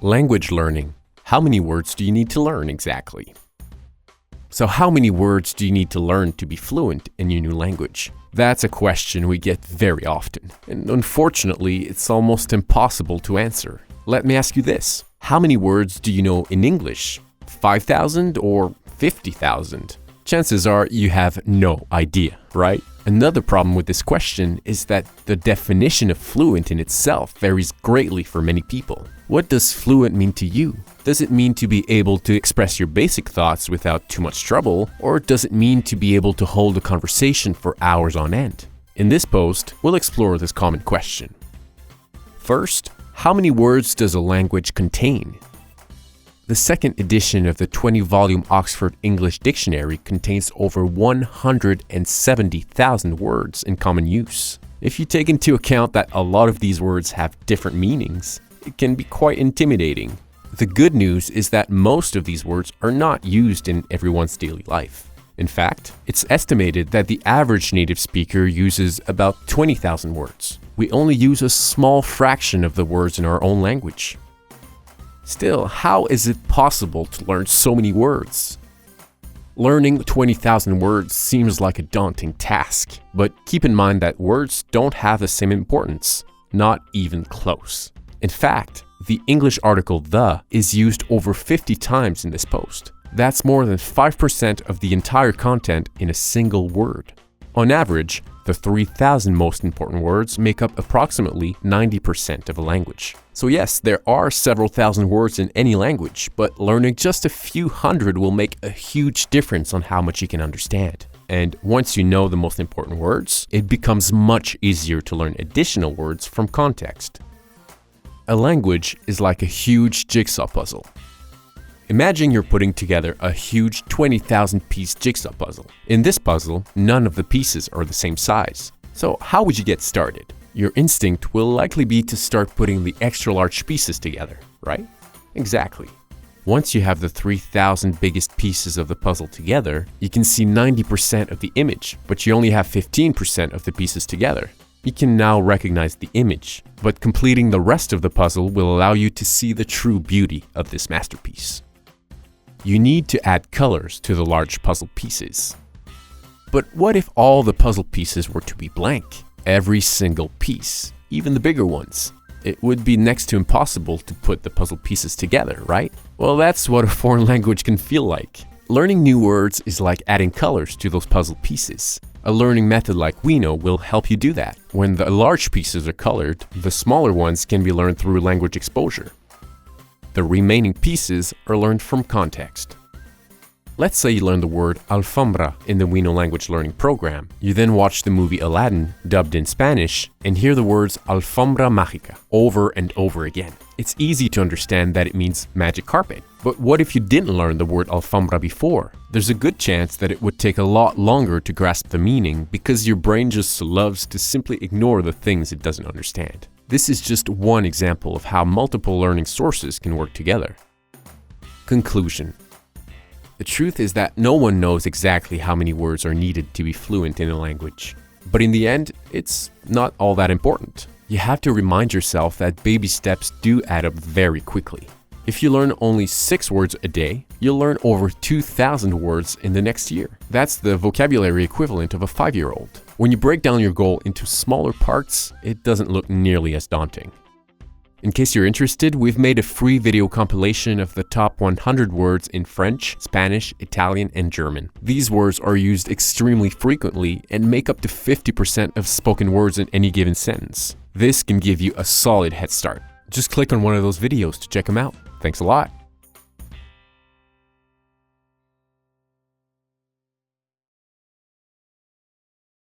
Language learning. How many words do you need to learn exactly? So how many words do you need to learn to be fluent in your new language? That's a question we get very often, and unfortunately, it's almost impossible to answer. Let me ask you this. How many words do you know in English? 5,000 or 50,000? Chances are you have no idea, right? Another problem with this question is that the definition of fluent in itself varies greatly for many people. What does fluent mean to you? Does it mean to be able to express your basic thoughts without too much trouble, or does it mean to be able to hold a conversation for hours on end? In this post, we'll explore this common question. First, how many words does a language contain? The second edition of the 20-volume Oxford English Dictionary contains over 170,000 words in common use. If you take into account that a lot of these words have different meanings, it can be quite intimidating. The good news is that most of these words are not used in everyone's daily life. In fact, it's estimated that the average native speaker uses about 20,000 words. We only use a small fraction of the words in our own language. Still, how is it possible to learn so many words? Learning 20,000 words seems like a daunting task, but keep in mind that words don't have the same importance, not even close. In fact, the English article "the" is used over 50 times in this post. That's more than 5% of the entire content in a single word. On average, the 3,000 most important words make up approximately 90% of a language. So yes, there are several thousand words in any language, but learning just a few hundred will make a huge difference on how much you can understand. And once you know the most important words, it becomes much easier to learn additional words from context. A language is like a huge jigsaw puzzle. Imagine you're putting together a huge 20,000-piece jigsaw puzzle. In this puzzle, none of the pieces are the same size. So how would you get started? Your instinct will likely be to start putting the extra large pieces together, right? Exactly. Once you have the 3,000 biggest pieces of the puzzle together, you can see 90% of the image, but you only have 15% of the pieces together. You can now recognize the image, but completing the rest of the puzzle will allow you to see the true beauty of this masterpiece. You need to add colors to the large puzzle pieces. But what if all the puzzle pieces were to be blank? Every single piece, even the bigger ones. It would be next to impossible to put the puzzle pieces together, right? Well, that's what a foreign language can feel like. Learning new words is like adding colors to those puzzle pieces. A learning method like we know will help you do that. When the large pieces are colored, the smaller ones can be learned through language exposure. The remaining pieces are learned from context. Let's say you learn the word alfombra in the We Know language learning program. You then watch the movie Aladdin, dubbed in Spanish, and hear the words alfombra mágica over and over again. It's easy to understand that it means magic carpet. But what if you didn't learn the word alfombra before? There's a good chance that it would take a lot longer to grasp the meaning because your brain just loves to simply ignore the things it doesn't understand. This is just one example of how multiple learning sources can work together. Conclusion. The truth is that no one knows exactly how many words are needed to be fluent in a language. But in the end, it's not all that important. You have to remind yourself that baby steps do add up very quickly. If you learn only 6 words a day, you'll learn over 2,000 words in the next year. That's the vocabulary equivalent of a 5-year-old. When you break down your goal into smaller parts, it doesn't look nearly as daunting. In case you're interested, we've made a free video compilation of the top 100 words in French, Spanish, Italian, and German. These words are used extremely frequently and make up to 50% of spoken words in any given sentence. This can give you a solid head start. Just click on one of those videos to check them out. Thanks a lot.